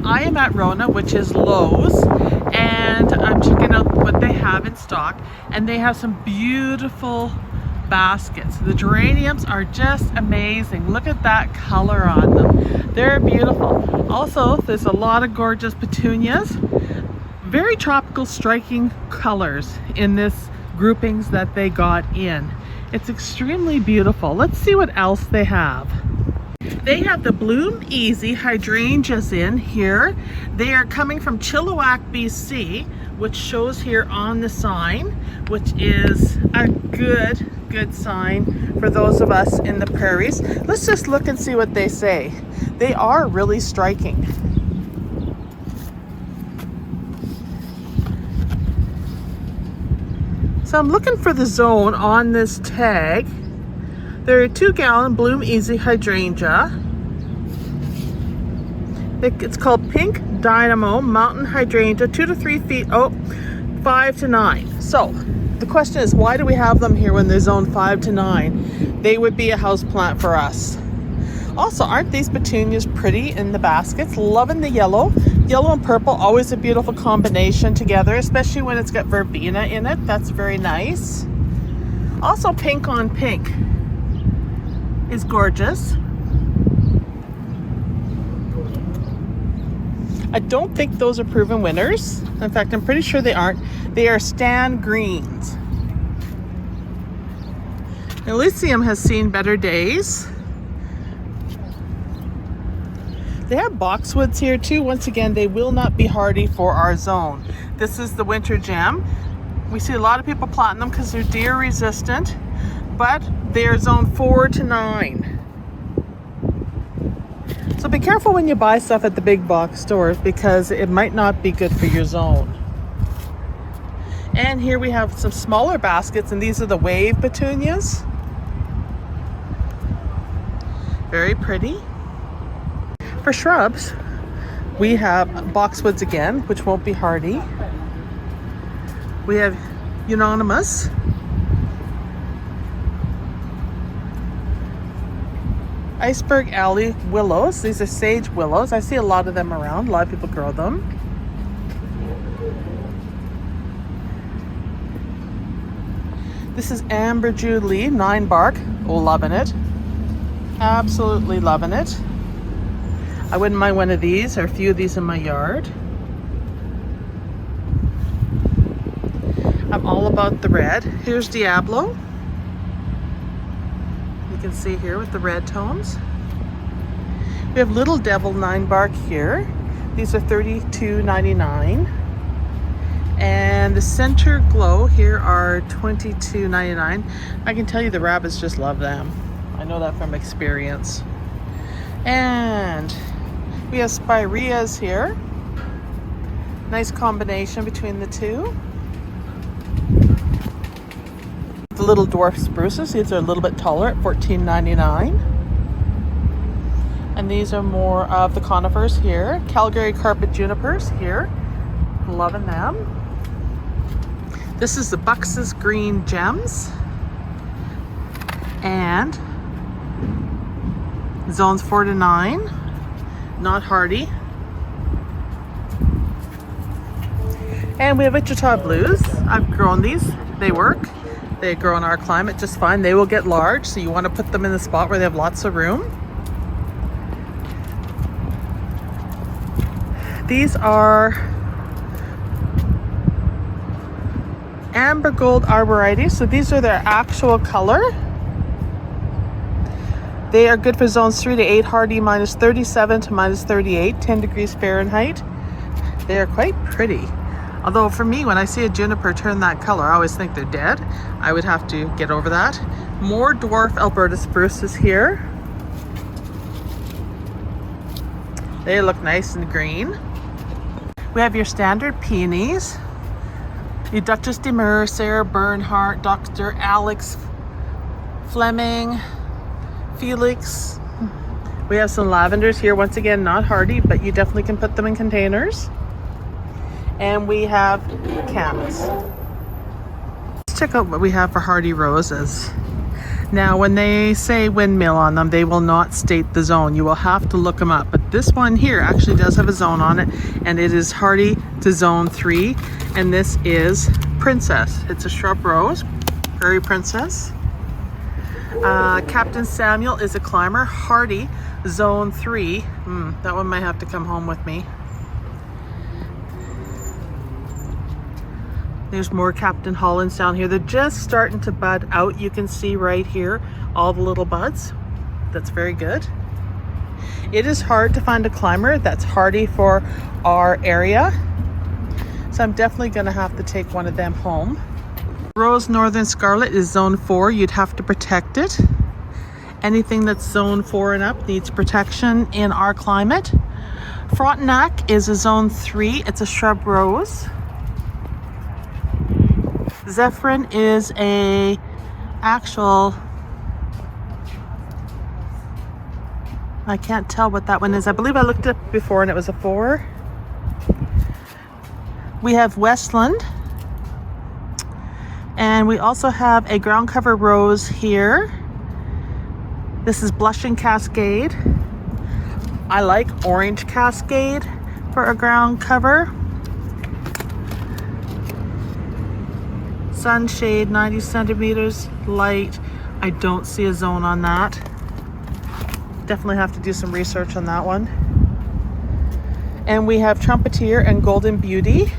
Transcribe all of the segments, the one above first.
I am at Rona, which is Lowe's, and I'm checking out what they have in stock, and they have some beautiful baskets. The geraniums are just amazing. Look at that color on them. They're beautiful. Also, there's a lot of gorgeous petunias. Very tropical, striking colors in this groupings that they got in. It's extremely beautiful. Let's see what else they have. They have the Bloom Easy hydrangeas in here. They are coming from Chilliwack, BC, which shows here on the sign, which is a good sign for those of us in the prairies. Let's just look and see what they say. They are really striking. So I'm looking for the zone on this tag. They're a 2-gallon Bloom Easy hydrangea. It's called Pink Dynamo Mountain Hydrangea, 2 to 3 feet, 5 to 9. So the question is, why do we have them here when they're zone 5 to 9? They would be a house plant for us. Also, aren't these petunias pretty in the baskets? Loving the yellow. Yellow and purple, always a beautiful combination together, especially when it's got verbena in it. That's very nice. Also, pink on pink is gorgeous. I don't think those are proven winners. In fact, I'm pretty sure they aren't. They are Stan Greens. Elysium has seen better days. They have boxwoods here too. Once again, they will not be hardy for our zone. This is the winter gem. We see a lot of people planting them because they're deer resistant, but they're zone 4 to 9. So be careful when you buy stuff at the big box stores because it might not be good for your zone. And here we have some smaller baskets, and these are the wave petunias. Very pretty. For shrubs, we have boxwoods again, which won't be hardy. We have unanimous. Iceberg Alley willows. These are sage willows. I see a lot of them around. A lot of people grow them. This is amber jubilee 9 bark. Oh, loving it. Absolutely loving it. I wouldn't mind one of these or a few of these in my yard. I'm all about the red. Here's Diablo. You can see here with the red tones. We have Little Devil 9 bark here. These are $32.99. And the Center Glow here are $22.99. I can tell you the rabbits just love them. I know that from experience. And we have spireas here. Nice combination between the two. The little dwarf spruces, these are a little bit taller at $14.99. And these are more of the conifers here. Calgary carpet junipers here. Loving them. This is the Bux's Green Gems. And zones 4 to 9. Not hardy. And we have Wichita Blues. I've grown these. They work. They grow in our climate just fine. They will get large, so you want to put them in the spot where they have lots of room. These are amber gold arborites. So these are their actual color. They are good for zones 3 to 8, hardy minus 37 to minus 38, 10 degrees Fahrenheit. They are quite pretty. Although for me, when I see a juniper turn that color, I always think they're dead. I would have to get over that. More dwarf Alberta spruces here. They look nice and green. We have your standard peonies. Your Duchess de Mer, Sarah Bernhardt, Dr. Alex Fleming, Felix. We have some lavenders here. Once again, not hardy, but you definitely can put them in containers. And we have camas. Let's check out what we have for hardy roses. Now, when they say windmill on them, they will not state the zone. You will have to look them up, but This one here actually does have a zone on it, and it is hardy to zone 3, and this is Princess. It's a shrub rose, Prairie Princess. Captain Samuel is a climber, hardy zone 3. That one might have to come home with me. There's more Captain Hollands down here. They're just starting to bud out. You can see right here all the little buds. That's very good. It is hard to find a climber that's hardy for our area, so I'm definitely going to have to take one of them home. Rose Northern Scarlet is zone 4. You'd have to protect it. Anything that's zone 4 and up needs protection in our climate. Frontenac is a zone 3. It's a shrub rose. Zephyrin is a actual, I can't tell what that one is. I believe I looked it up before and it was a 4. We have Westland. And we also have a ground cover rose here. This is Blushing Cascade. I like Orange Cascade for a ground cover. Sunshade 90 centimeters, light. I don't see a zone on that. Definitely have to do some research on that one. And we have Trumpeter and Golden Beauty.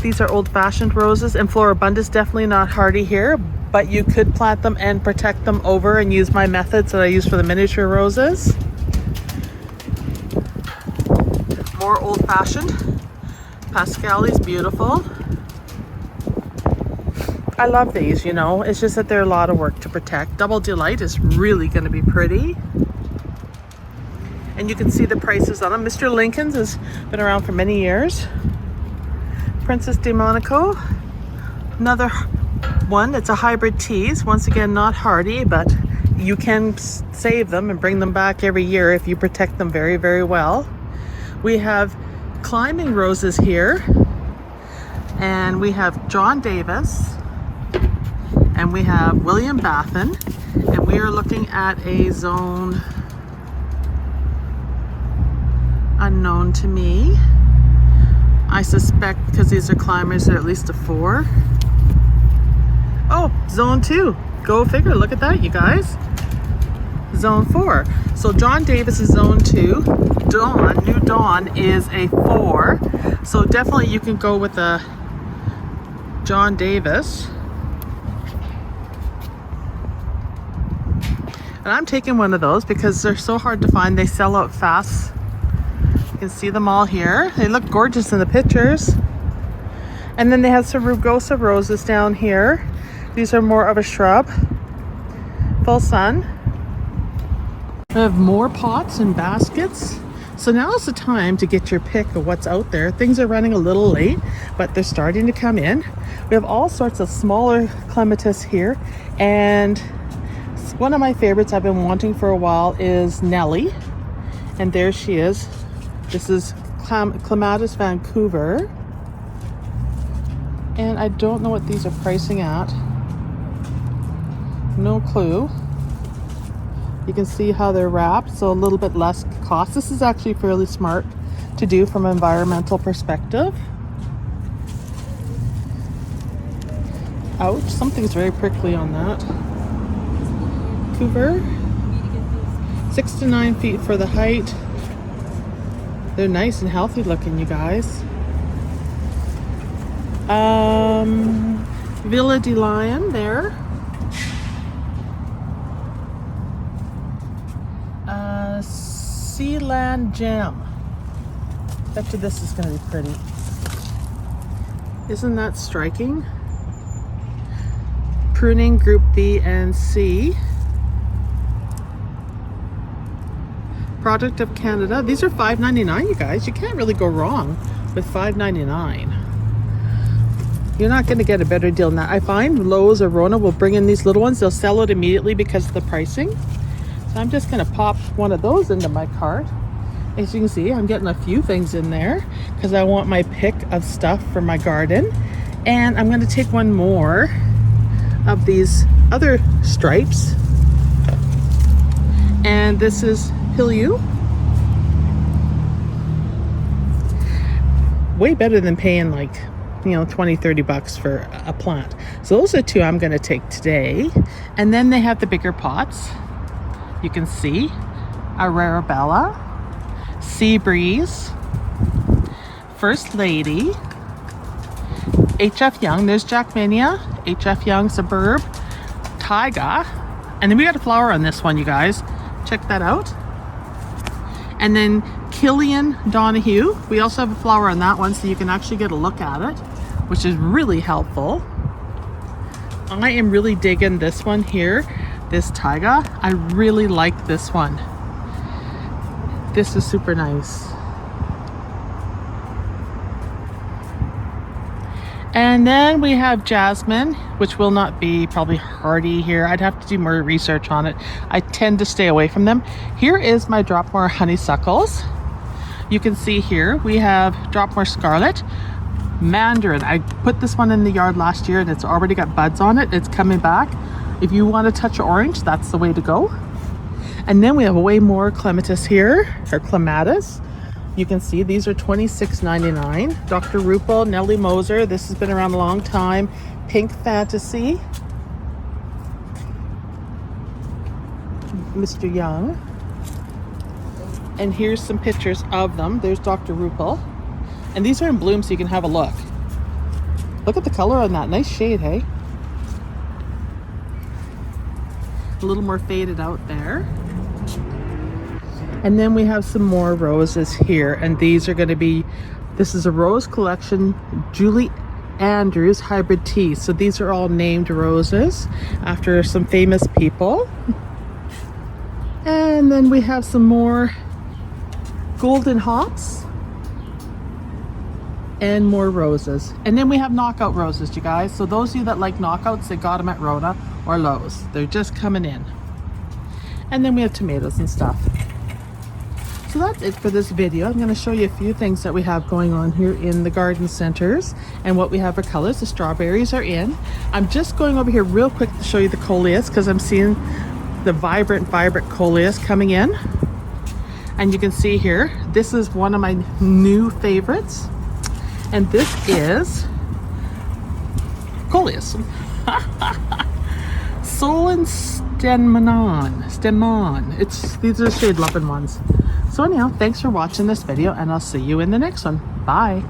These are old-fashioned roses, and Floribunda's definitely not hardy here, but you could plant them and protect them over and use my methods that I use for the miniature roses. More old-fashioned. Pascali's beautiful. I love these, you know. It's just that they're a lot of work to protect. Double Delight is really going to be pretty. And you can see the prices on them. Mr. Lincoln's has been around for many years. Princess de Monaco. Another one. It's a hybrid tease. Once again, not hardy, but you can save them and bring them back every year if you protect them very, very well. We have climbing roses here. And we have John Davis. And we have William Baffin, and we are looking at a zone unknown to me. I suspect because these are climbers, they're at least a 4. Oh, zone 2. Go figure. Look at that, you guys. Zone 4. So John Davis is zone 2. New Dawn is a 4. So definitely you can go with a John Davis. And I'm taking one of those because they're so hard to find. They sell out fast. You can see them all here. They look gorgeous in the pictures. And then they have some rugosa roses down here. These are more of a shrub. Full sun. We have more pots and baskets. So now is the time to get your pick of what's out there. Things are running a little late, but they're starting to come in. We have all sorts of smaller clematis here, and one of my favorites I've been wanting for a while is Nellie, and there she is. This is Clematis Vancouver, and I don't know what these are pricing at. No clue. You can see how they're wrapped, so a little bit less cost. This is actually fairly smart to do from an environmental perspective. Ouch, something's very prickly on that. Vancouver, 6 to 9 feet for the height. They're nice and healthy looking, you guys. Villa de Lion there. Sealand Gem. Bet you this is going to be pretty. Isn't that striking? Pruning Group B and C. Product of Canada. These are $5.99, you guys. You can't really go wrong with $5.99. You're not going to get a better deal than that. I find Lowe's or Rona will bring in these little ones. They'll sell it immediately because of the pricing. So I'm just going to pop one of those into my cart. As you can see, I'm getting a few things in there because I want my pick of stuff for my garden. And I'm going to take one more of these other stripes. And this is Hillieu. way better than paying like, you know, 20-30 bucks for a plant. So those are two I'm going to take today. And then they have the bigger pots. You can see Arabella, Sea Breeze, First Lady, HF Young. There's Jackmania, HF Young, Suburb, Taiga, and then we got a flower on this one, you guys. Check that out. And then Killian Donahue. We also have a flower on that one, so you can actually get a look at it, which is really helpful. I am really digging this one here, this Taiga. I really like this one. This is super nice. And then we have Jasmine, which will not be probably hardy here. I'd have to do more research on it. I tend to stay away from them. Here is my Dropmore honeysuckles. You can see here we have Dropmore Scarlet, Mandarin. I put this one in the yard last year and it's already got buds on it. It's coming back. If you want to touch orange, that's the way to go. And then we have way more Clematis here, or Clematis. You can see these are $26.99. Dr. Rupel, Nellie Moser. This has been around a long time. Pink Fantasy. Mr. Young. And here's some pictures of them. There's Dr. Rupel. And these are in bloom so you can have a look. Look at the color on that. Nice shade, hey? A little more faded out there. And then we have some more roses here, and these are going to be, this is a rose collection, Julie Andrews hybrid tea. So these are all named roses after some famous people. And then we have some more golden hops and more roses. And then we have knockout roses, you guys. So those of you that like knockouts, they got them at Rona or Lowe's. They're just coming in. And then we have tomatoes and stuff. So that's it for this video. I'm going to show you a few things that we have going on here in the garden centers and what we have for colors. The strawberries are in. I'm just going over here real quick to show you the coleus because I'm seeing the vibrant coleus coming in. And you can see here, this is one of my new favorites. And this is coleus. Solon Stemon. These are shade loving ones. So anyhow, thanks for watching this video and I'll see you in the next one. Bye.